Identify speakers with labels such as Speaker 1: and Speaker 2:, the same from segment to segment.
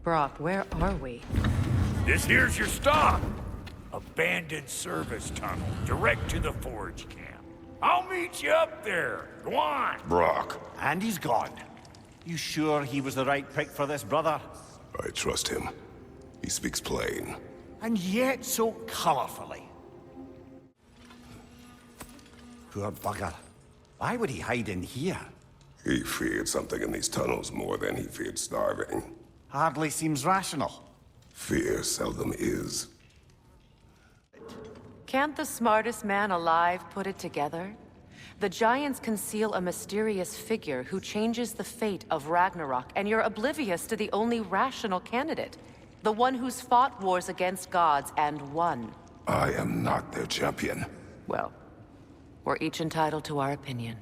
Speaker 1: Brock, where are we?
Speaker 2: This here's your stop. Abandoned service tunnel, direct to the forge camp. I'll meet you up there. Go on.
Speaker 3: Brock.
Speaker 4: And he's gone. You sure he was the right pick for this, brother?
Speaker 3: I trust him. He speaks plain.
Speaker 4: And yet so colorfully. Poor bugger. Why would he hide in here?
Speaker 3: He feared something in these tunnels more than he feared starving.
Speaker 4: Hardly seems rational.
Speaker 3: Fear seldom is.
Speaker 1: Can't the smartest man alive put it together? The Giants conceal a mysterious figure who changes the fate of Ragnarok, and you're oblivious to the only rational candidate. The one who's fought wars against gods and won.
Speaker 3: I am not their champion.
Speaker 1: Well, we're each entitled to our opinion.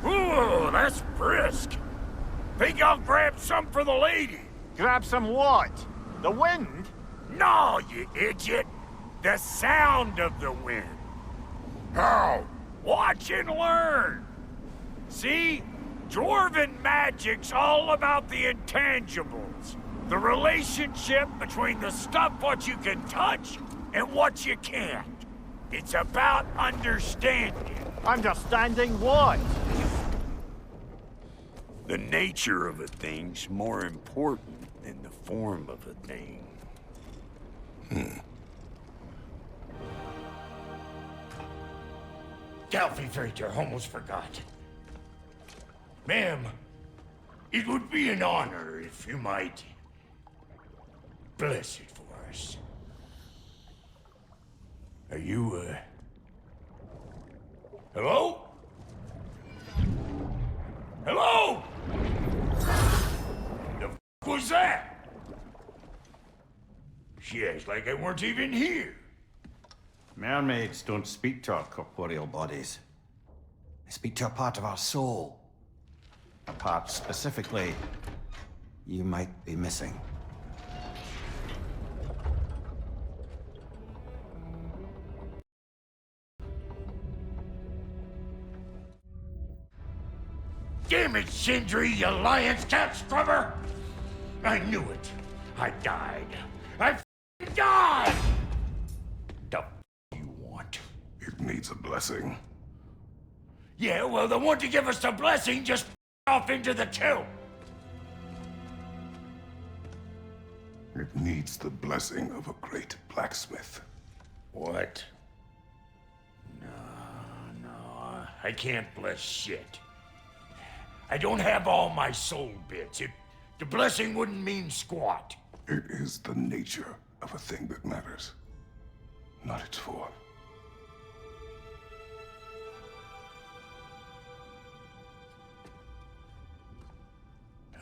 Speaker 2: Ooh, that's brisk. Think I'll grab some for the lady?
Speaker 4: Grab some what? The wind?
Speaker 2: No, you idiot. The sound of the wind. How? Watch and learn. See? Dwarven magic's all about the intangibles. The relationship between the stuff what you can touch and what you can't. It's about understanding.
Speaker 4: Understanding what?
Speaker 2: The nature of a thing's more important than the form of a thing. Galfifrater almost forgot. Ma'am, it would be an honor if you might bless it for us. Are you, hello? Hello? The f was that? She acts like I weren't even here.
Speaker 4: Mermaids don't speak to our corporeal bodies. They speak to a part of our soul. A part specifically you might be missing.
Speaker 2: Damn it, Sindri, you lion's cat scrubber! I knew it. I died. I f***ing died! The f*** you want?
Speaker 3: It needs a blessing.
Speaker 2: Yeah, well, the one to give us the blessing just off into the tomb.
Speaker 3: It needs the blessing of a great blacksmith.
Speaker 2: What? No, I can't bless shit. I don't have all my soul bits. The blessing wouldn't mean squat.
Speaker 3: It is the nature of a thing that matters, not its form.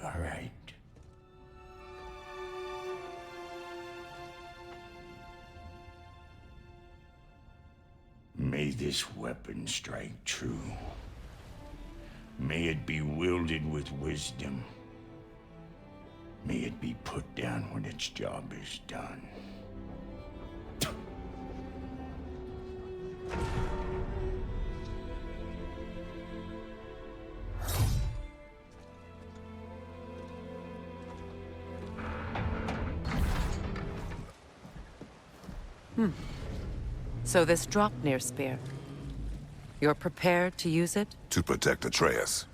Speaker 2: All right. May this weapon strike true. May it be wielded with wisdom. May it be put down when its job is done.
Speaker 1: So this Draupnir spear, you're prepared to use it?
Speaker 3: To protect Atreus.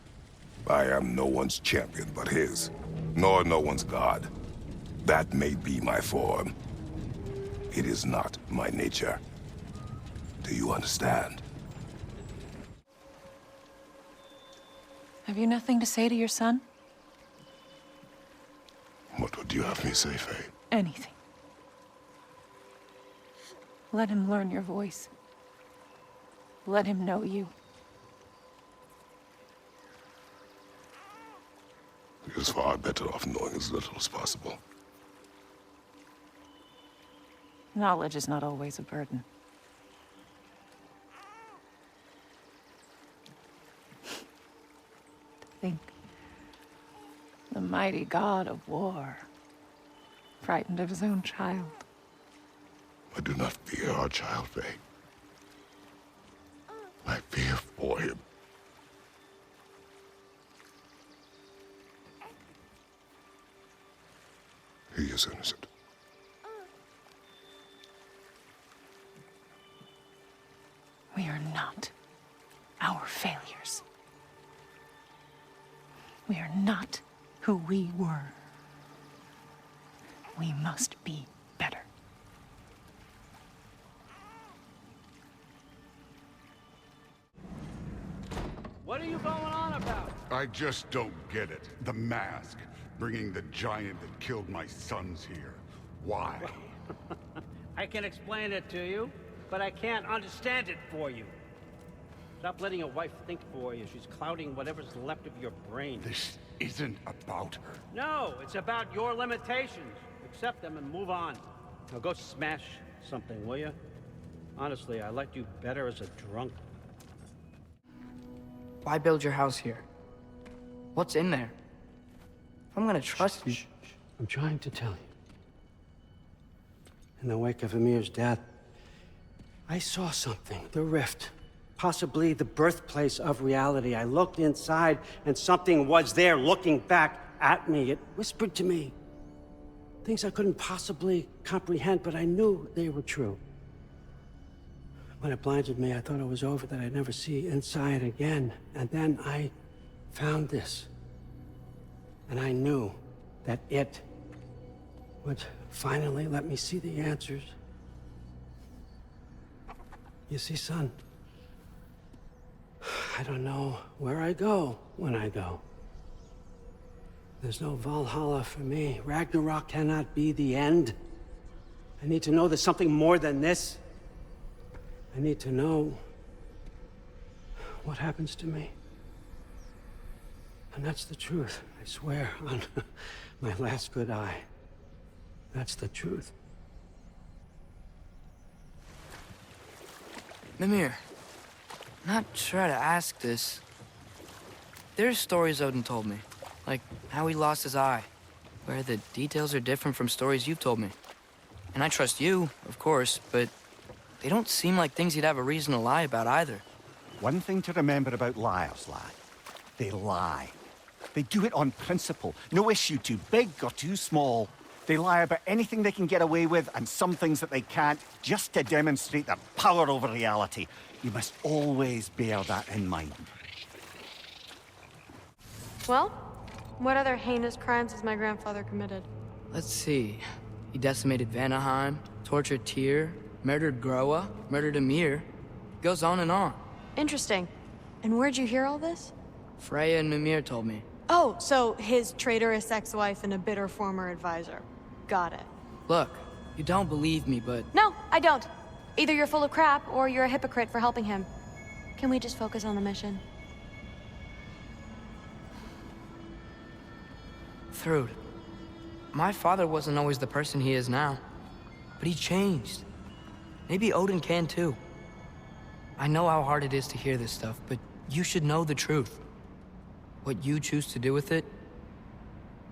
Speaker 3: I am no one's champion but his, nor no one's god. That may be my form. It is not my nature. Do you understand?
Speaker 1: Have you nothing to say to your son?
Speaker 3: What would you have me say, Faye?
Speaker 1: Anything. Let him learn your voice. Let him know you.
Speaker 3: He is far better off knowing as little as possible.
Speaker 1: Knowledge is not always a burden. To think, the mighty God of War, frightened of his own child.
Speaker 3: I do not fear our child, Faye. I fear for him. He is innocent.
Speaker 5: We are not our failures. We are not who we were. We must be better.
Speaker 6: What are you going on about?
Speaker 7: I just don't get it. The mask. Bringing the giant that killed my sons here. Why?
Speaker 6: I can explain it to you, but I can't understand it for you. Stop letting your wife think for you. She's clouding whatever's left of your brain.
Speaker 7: This isn't about her.
Speaker 6: No, it's about your limitations. Accept them and move on. Now go smash something, will you? Honestly, I liked you better as a drunk.
Speaker 8: Why build your house here? What's in there? If I'm gonna trust you...
Speaker 6: I'm trying to tell you. In the wake of Amir's death, I saw something. The rift. Possibly the birthplace of reality. I looked inside, and something was there looking back at me. It whispered to me things I couldn't possibly comprehend, but I knew they were true. When it blinded me, I thought it was over, that I'd never see inside again. And then I found this. And I knew that it would finally let me see the answers. You see, son, I don't know where I go when I go. There's no Valhalla for me. Ragnarok cannot be the end. I need to know there's something more than this. I need to know what happens to me. And that's the truth, I swear, on my last good eye. That's the truth.
Speaker 8: Mimir, not sure how to ask this. There's stories Odin told me, like how he lost his eye, where the details are different from stories you've told me. And I trust you, of course, but they don't seem like things you'd have a reason to lie about either.
Speaker 4: One thing to remember about liars, lad. They lie. They do it on principle. No issue too big or too small. They lie about anything they can get away with and some things that they can't, just to demonstrate their power over reality. You must always bear that in mind.
Speaker 9: Well, what other heinous crimes has my grandfather committed?
Speaker 8: Let's see. He decimated Vanaheim, tortured Tyr, murdered Groa, murdered Ymir. Goes on and on.
Speaker 9: Interesting. And where'd you hear all this?
Speaker 8: Freya and Mimir told me.
Speaker 9: Oh, so his traitorous ex-wife and a bitter former advisor. Got it.
Speaker 8: Look, you don't believe me, but...
Speaker 9: No, I don't. Either you're full of crap, or you're a hypocrite for helping him. Can we just focus on the mission?
Speaker 8: Thrud, my father wasn't always the person he is now. But he changed. Maybe Odin can too. I know how hard it is to hear this stuff, but you should know the truth. What you choose to do with it,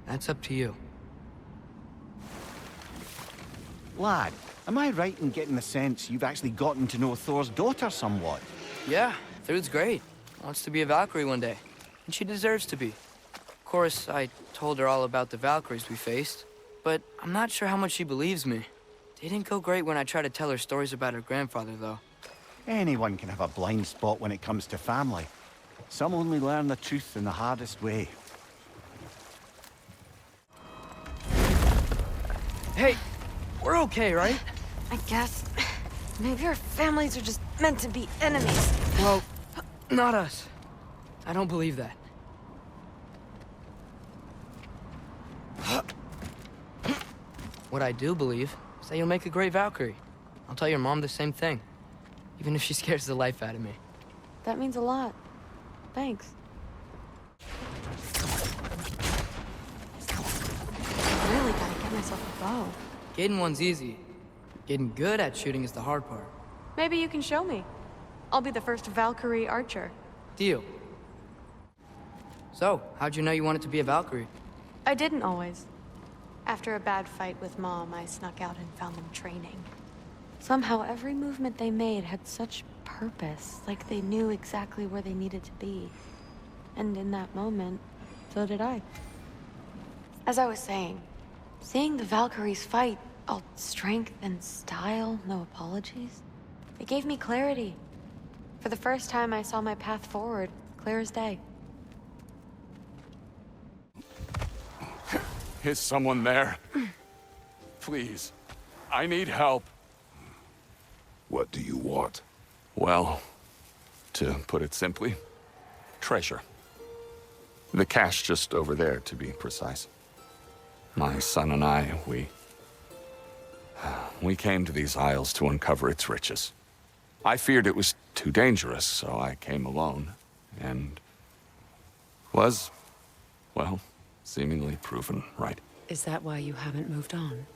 Speaker 8: that's up to you.
Speaker 4: Lad, am I right in getting the sense you've actually gotten to know Thor's daughter somewhat?
Speaker 8: Yeah, Thrud's great. Wants to be a Valkyrie one day. And she deserves to be. Of course, I told her all about the Valkyries we faced, but I'm not sure how much she believes me. Didn't go great when I tried to tell her stories about her grandfather, though.
Speaker 4: Anyone can have a blind spot when it comes to family. Some only learn the truth in the hardest way.
Speaker 8: Hey, we're okay, right?
Speaker 9: I guess. Maybe our families are just meant to be enemies.
Speaker 8: Well, not us. I don't believe that. What I do believe is that you'll make a great Valkyrie. I'll tell your mom the same thing, even if she scares the life out of me.
Speaker 9: That means a lot. Thanks. I really gotta get myself a bow.
Speaker 8: Getting one's easy. Getting good at shooting is the hard part.
Speaker 9: Maybe you can show me. I'll be the first Valkyrie archer.
Speaker 8: Deal. So, how'd you know you wanted to be a Valkyrie?
Speaker 9: I didn't always. After a bad fight with Mom, I snuck out and found them training. Somehow, every movement they made had such purpose, like they knew exactly where they needed to be. And in that moment, so did I. As I was saying, Seeing the Valkyries fight, all strength and style, no apologies, it gave me clarity. For the first time, I saw my path forward, clear as day.
Speaker 10: Is someone there? Please, I need help.
Speaker 3: What do you want?
Speaker 10: Well, to put it simply, treasure. The cache just over there, to be precise. My son and I, we came to these isles to uncover its riches. I feared it was too dangerous, so I came alone, and was, well, seemingly proven right.
Speaker 1: Is that why you haven't moved on?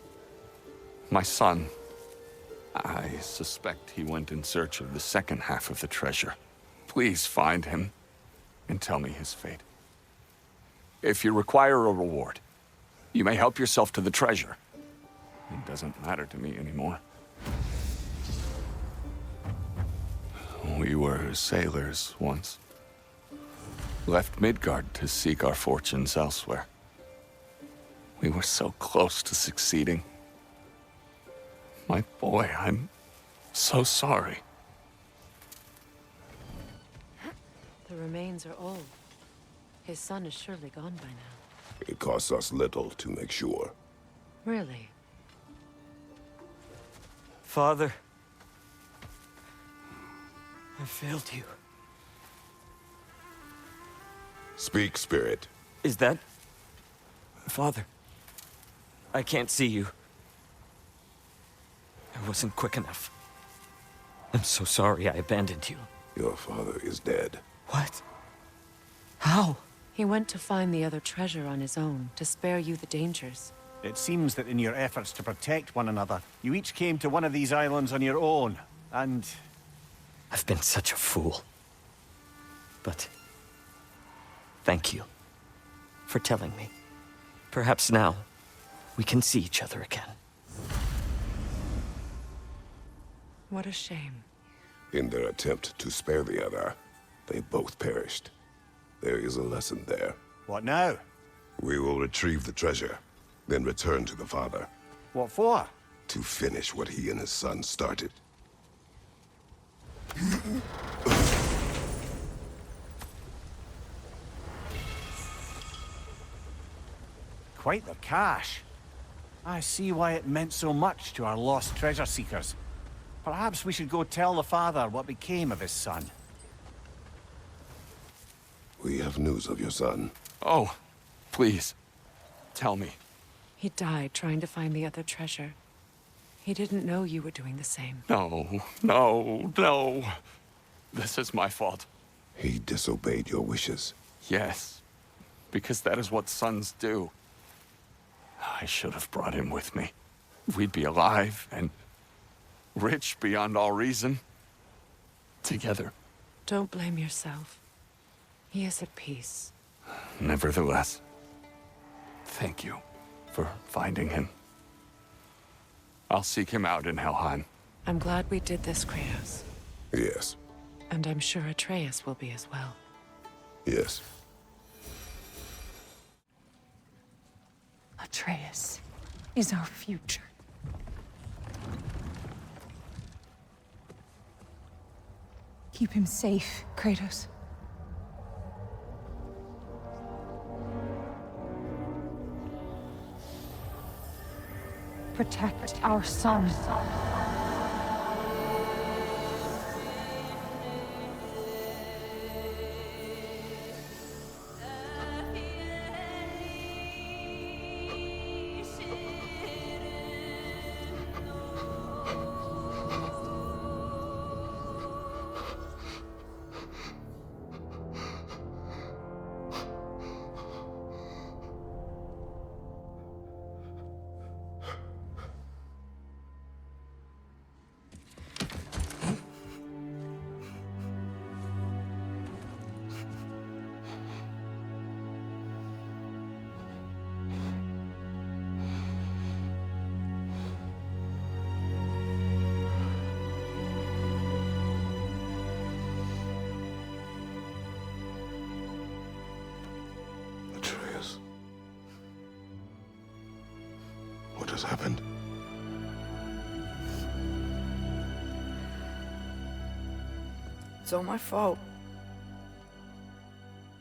Speaker 10: My son, I suspect he went in search of the second half of the treasure. Please find him and tell me his fate. If you require a reward, you may help yourself to the treasure. It doesn't matter to me anymore. We were sailors once. Left Midgard to seek our fortunes elsewhere. We were so close to succeeding. My boy, I'm so sorry.
Speaker 1: The remains are old. His son is surely gone by now.
Speaker 3: It costs us little to make sure.
Speaker 1: Really?
Speaker 11: Father, I failed you.
Speaker 3: Speak, Spirit.
Speaker 11: Is that... Father, I can't see you. I wasn't quick enough. I'm so sorry I abandoned you.
Speaker 3: Your father is dead.
Speaker 11: What? How?
Speaker 1: He went to find the other treasure on his own, to spare you the dangers.
Speaker 4: It seems that in your efforts to protect one another, you each came to one of these islands on your own, and...
Speaker 11: I've been such a fool. But... thank you for telling me. Perhaps now, we can see each other again.
Speaker 1: What a shame.
Speaker 3: In their attempt to spare the other, they both perished. There is a lesson there.
Speaker 4: What now?
Speaker 3: We will retrieve the treasure, then return to the father.
Speaker 4: What for?
Speaker 3: To finish what he and his son started.
Speaker 4: Quite the cache. I see why it meant so much to our lost treasure seekers. Perhaps we should go tell the father what became of his son.
Speaker 3: We have news of your son.
Speaker 10: Oh, please, tell me.
Speaker 1: He died trying to find the other treasure. He didn't know you were doing the same.
Speaker 10: No, no, no. This is my fault.
Speaker 3: He disobeyed your wishes.
Speaker 10: Yes, because that is what sons do. I should have brought him with me. We'd be alive and rich beyond all reason. Together.
Speaker 1: Don't blame yourself. He is at peace.
Speaker 10: Nevertheless, thank you for finding him. I'll seek him out in Helheim.
Speaker 1: I'm glad we did this, Kratos.
Speaker 3: Yes.
Speaker 1: And I'm sure Atreus will be as well.
Speaker 3: Yes.
Speaker 5: Atreus is our future. Keep him safe, Kratos. Protect our son.
Speaker 3: happened?
Speaker 8: It's all my fault.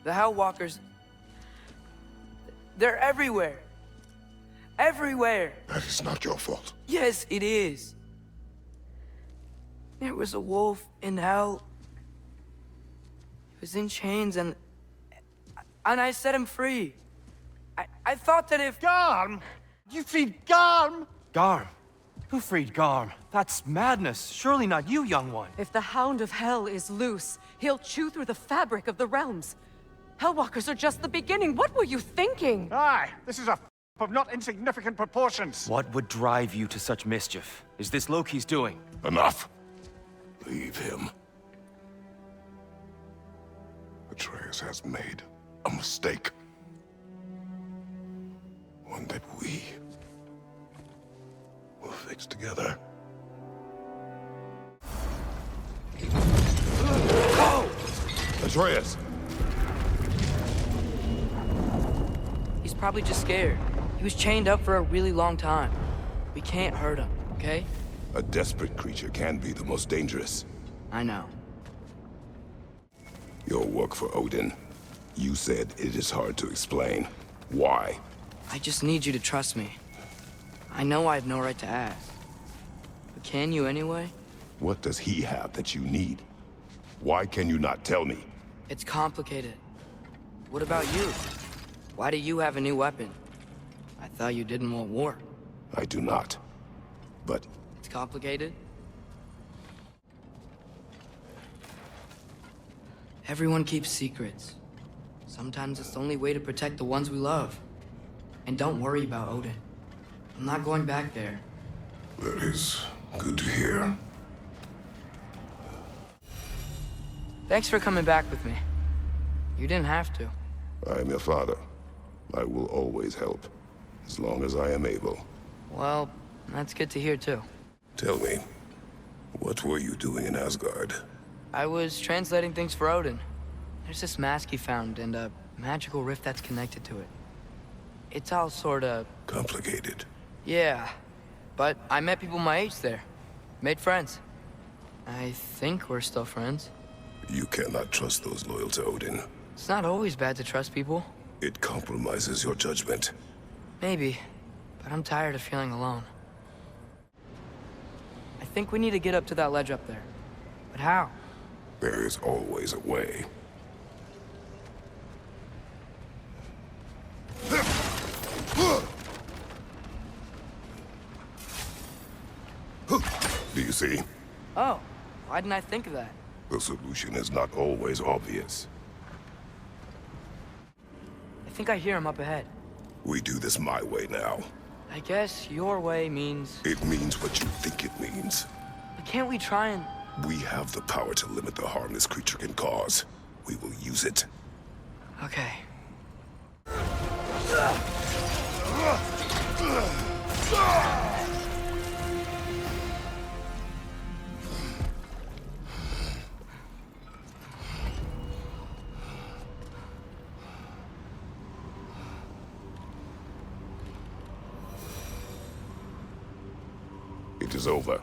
Speaker 8: The Hellwalkers... they're everywhere. Everywhere.
Speaker 3: That is not your fault.
Speaker 8: Yes, it is. There was a wolf in hell. He was in chains and I set him free. I thought that if...
Speaker 12: Garm? You freed Garm? Garm? Who freed Garm? That's madness. Surely not you, young one.
Speaker 1: If the Hound of Hell is loose, he'll chew through the fabric of the realms. Hellwalkers are just the beginning. What were you thinking?
Speaker 12: Aye, this is a of not insignificant proportions. What would drive you to such mischief? Is this Loki's doing?
Speaker 3: Enough. Leave him. Atreus has made a mistake. One that we will fix together. Atreus!
Speaker 8: He's probably just scared. He was chained up for a really long time. We can't hurt him, okay?
Speaker 3: A desperate creature can be the most dangerous.
Speaker 8: I know.
Speaker 3: Your work for Odin. You said it is hard to explain. Why?
Speaker 8: I just need you to trust me. I know I have no right to ask. But can you anyway?
Speaker 3: What does he have that you need? Why can you not tell me?
Speaker 8: It's complicated. What about you? Why do you have a new weapon? I thought you didn't want war.
Speaker 3: I do not. But
Speaker 8: It's complicated? Everyone keeps secrets. Sometimes it's the only way to protect the ones we love. And don't worry about Odin. I'm not going back there.
Speaker 3: that is good to hear.
Speaker 8: Thanks for coming back with me. You didn't have to.
Speaker 3: I am your father. I will always help, as long as I am able.
Speaker 8: Well, that's good to hear too.
Speaker 3: Tell me, what were you doing in Asgard?
Speaker 8: I was translating things for Odin. There's this mask he found and a magical rift that's connected to it. It's all sorta...
Speaker 3: complicated.
Speaker 8: Yeah, but I met people my age there. Made friends. I think we're still friends.
Speaker 3: You cannot trust those loyal to Odin.
Speaker 8: It's not always bad to trust people.
Speaker 3: It compromises your judgment.
Speaker 8: Maybe, but I'm tired of feeling alone. I think we need to get up to that ledge up there. But how?
Speaker 3: There is always a way. Do you see?
Speaker 8: Oh, why didn't I think of that?
Speaker 3: The solution is not always obvious.
Speaker 8: I think I hear him up ahead.
Speaker 3: We do this my way now.
Speaker 8: I guess your way means...
Speaker 3: It means what you think it means.
Speaker 8: But can't we try and...
Speaker 3: We have the power to limit the harm this creature can cause. We will use it.
Speaker 8: Okay.
Speaker 3: It is over.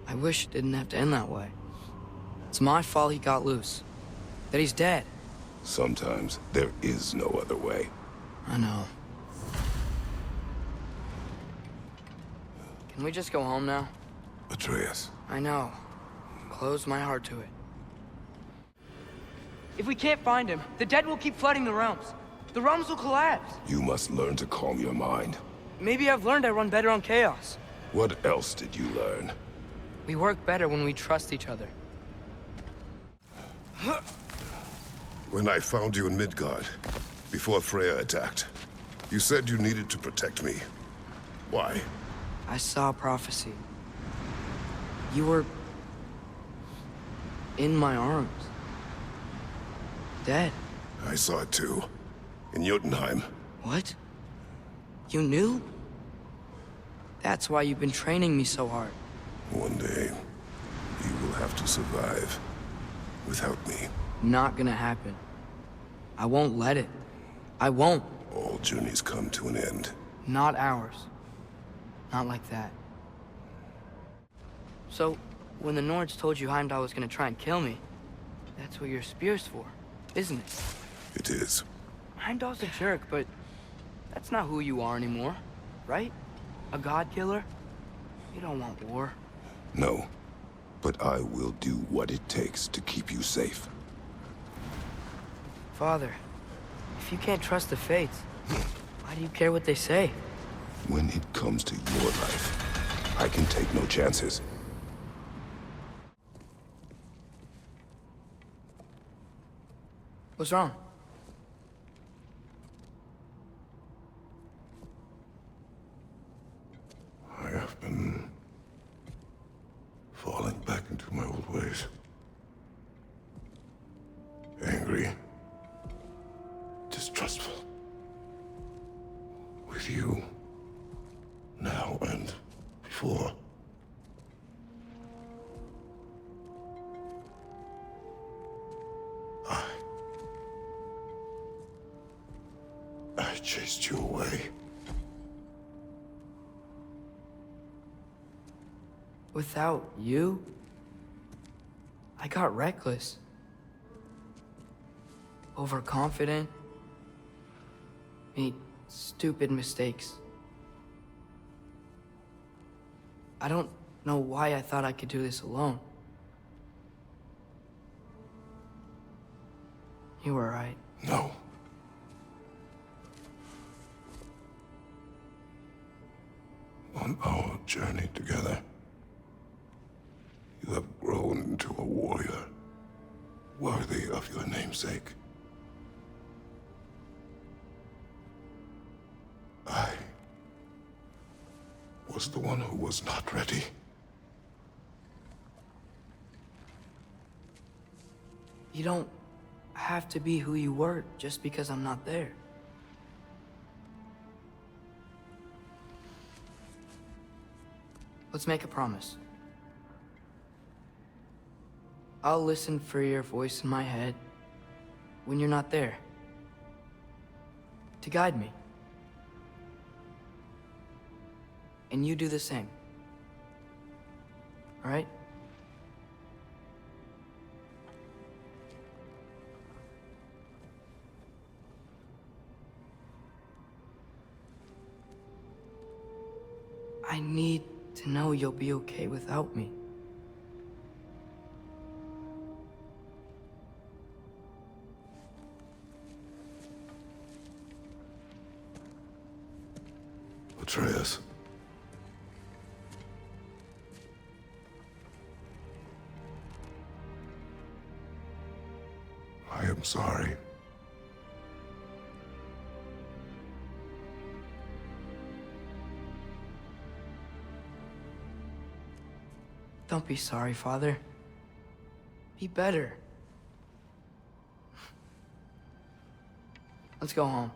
Speaker 8: I wish it didn't have to end that way. It's my fault he got loose. That he's dead.
Speaker 3: Sometimes there is no other way.
Speaker 8: I know. Can we just go home now?
Speaker 3: Atreus.
Speaker 8: I know. Close my heart to it. If we can't find him, the dead will keep flooding the realms. The realms will collapse.
Speaker 3: You must learn to calm your mind.
Speaker 8: Maybe I've learned I run better on chaos.
Speaker 3: What else did you learn?
Speaker 8: We work better when we trust each other.
Speaker 3: When I found you in Midgard, before Freya attacked, you said you needed to protect me. Why?
Speaker 8: I saw prophecy. You were... in my arms. Dead.
Speaker 3: I saw it too. In Jotunheim.
Speaker 8: What? You knew? That's why you've been training me so hard.
Speaker 3: One day, you will have to survive without me.
Speaker 8: Not gonna happen. I won't let it. I won't.
Speaker 3: All journeys come to an end.
Speaker 8: Not ours. Not like that. So, when the Nords told you Heimdall was gonna try and kill me, that's what your spear's for, isn't it?
Speaker 3: It is.
Speaker 8: Heimdall's a jerk, but that's not who you are anymore, right? A god killer? You don't want war.
Speaker 3: No, but I will do what it takes to keep you safe.
Speaker 8: Father, if you can't trust the fates, why do you care what they say?
Speaker 3: When it comes to your life, I can take no chances.
Speaker 8: What's wrong?
Speaker 3: I have been falling back into my old ways. Angry. Distrustful. With you. Now and before. I chased you away.
Speaker 8: Without you, I got reckless. Overconfident. Made stupid mistakes. I don't know why I thought I could do this alone. You were right.
Speaker 3: No. On our journey together, you have grown into a warrior, worthy of your namesake. I was the one who was not ready.
Speaker 8: You don't have to be who you were just because I'm not there. Let's make a promise. I'll listen for your voice in my head when you're not there, to guide me. And you do the same. All right? I need to know you'll be okay without me.
Speaker 3: Atreus. I am sorry.
Speaker 8: Don't be sorry, Father. Be better. Let's go home.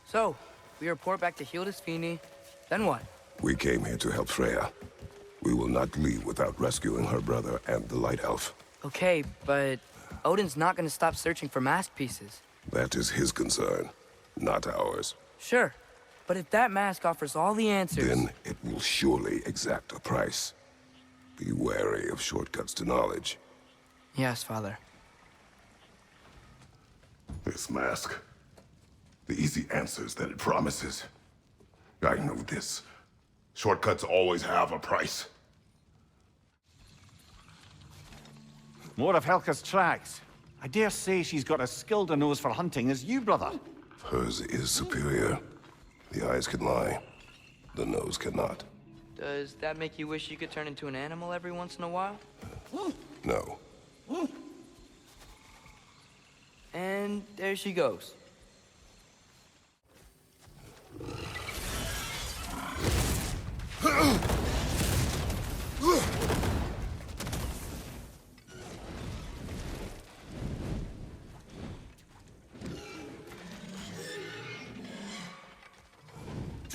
Speaker 8: So, we report back to Hildisvini, then what?
Speaker 3: We came here to help Freya. We will not leave without rescuing her brother and the Light Elf.
Speaker 8: Okay, but Odin's not gonna stop searching for mask pieces.
Speaker 3: That is his concern, not ours.
Speaker 8: Sure, but if that mask offers all the answers...
Speaker 3: Then it will surely exact a price. Be wary of shortcuts to knowledge.
Speaker 8: Yes, Father.
Speaker 3: This mask. The easy answers that it promises. I know this. Shortcuts always have a price.
Speaker 4: More of Helga's tracks. I dare say she's got as skilled a nose for hunting as you, brother.
Speaker 3: Hers is superior. The eyes can lie. The nose cannot.
Speaker 8: Does that make you wish you could turn into an animal every once in a while?
Speaker 3: No.
Speaker 8: And there she goes.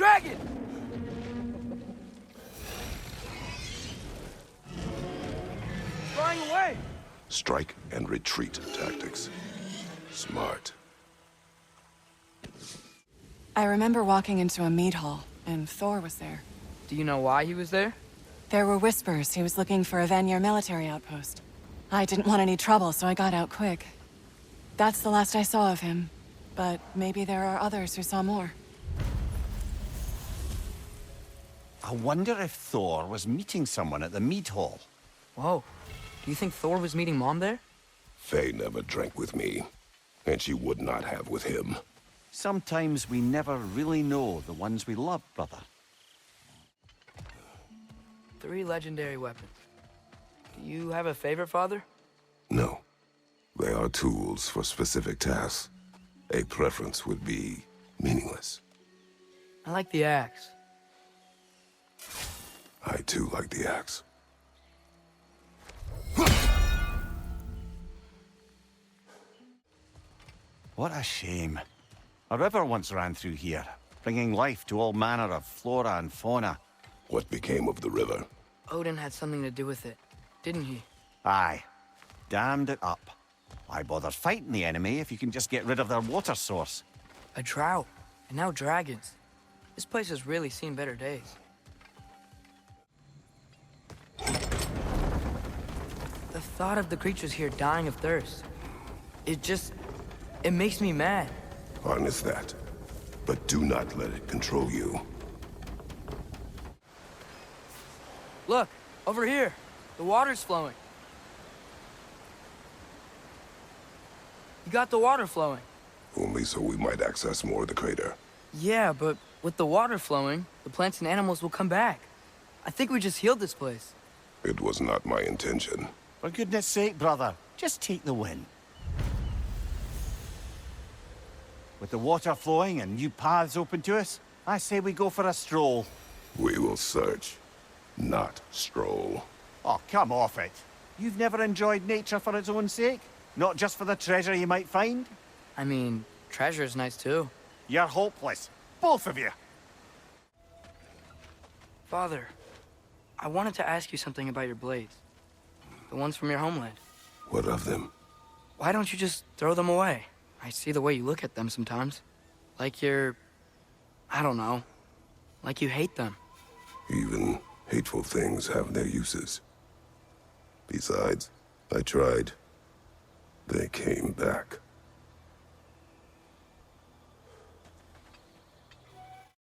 Speaker 8: dragon! Flying away!
Speaker 3: Strike and retreat tactics. Smart.
Speaker 13: I remember walking into a mead hall, and Thor was there.
Speaker 8: Do you know why he was there?
Speaker 13: There were whispers he was looking for a Vanir military outpost. I didn't want any trouble, so I got out quick. That's the last I saw of him. But maybe there are others who saw more.
Speaker 4: I wonder if Thor was meeting someone at the mead hall.
Speaker 8: Whoa. Do you think Thor was meeting Mom there?
Speaker 3: Faye never drank with me, and she would not have with him.
Speaker 4: Sometimes we never really know the ones we love, brother.
Speaker 8: 3 legendary weapons. Do you have a favorite, Father?
Speaker 3: No. They are tools for specific tasks. A preference would be meaningless.
Speaker 8: I like the axe.
Speaker 3: I too like the axe.
Speaker 4: What a shame. A river once ran through here, bringing life to all manner of flora and fauna.
Speaker 3: What became of the river?
Speaker 8: Odin had something to do with it, didn't he?
Speaker 4: Aye. Dammed it up. Why bother fighting the enemy if you can just get rid of their water source?
Speaker 8: A drought, and now dragons. This place has really seen better days. The thought of the creatures here dying of thirst, it makes me mad.
Speaker 3: Harness that, but do not let it control you.
Speaker 8: Look, over here. The water's flowing. You got the water flowing.
Speaker 3: Only so we might access more of the crater.
Speaker 8: Yeah, but with the water flowing, the plants and animals will come back. I think we just healed this place.
Speaker 3: It was not my intention.
Speaker 4: For goodness sake, brother, just take the win. With the water flowing and new paths open to us, I say we go for a stroll.
Speaker 3: We will search, not stroll.
Speaker 4: Oh, come off it. You've never enjoyed nature for its own sake? Not just for the treasure you might find?
Speaker 8: I mean, treasure's nice too.
Speaker 4: You're hopeless. Both of you.
Speaker 8: Father, I wanted to ask you something about your blades. The ones from your homeland.
Speaker 3: What of them?
Speaker 8: Why don't you just throw them away? I see the way you look at them sometimes. Like you're... I don't know. Like you hate them.
Speaker 3: Even hateful things have their uses. Besides, I tried. They came back.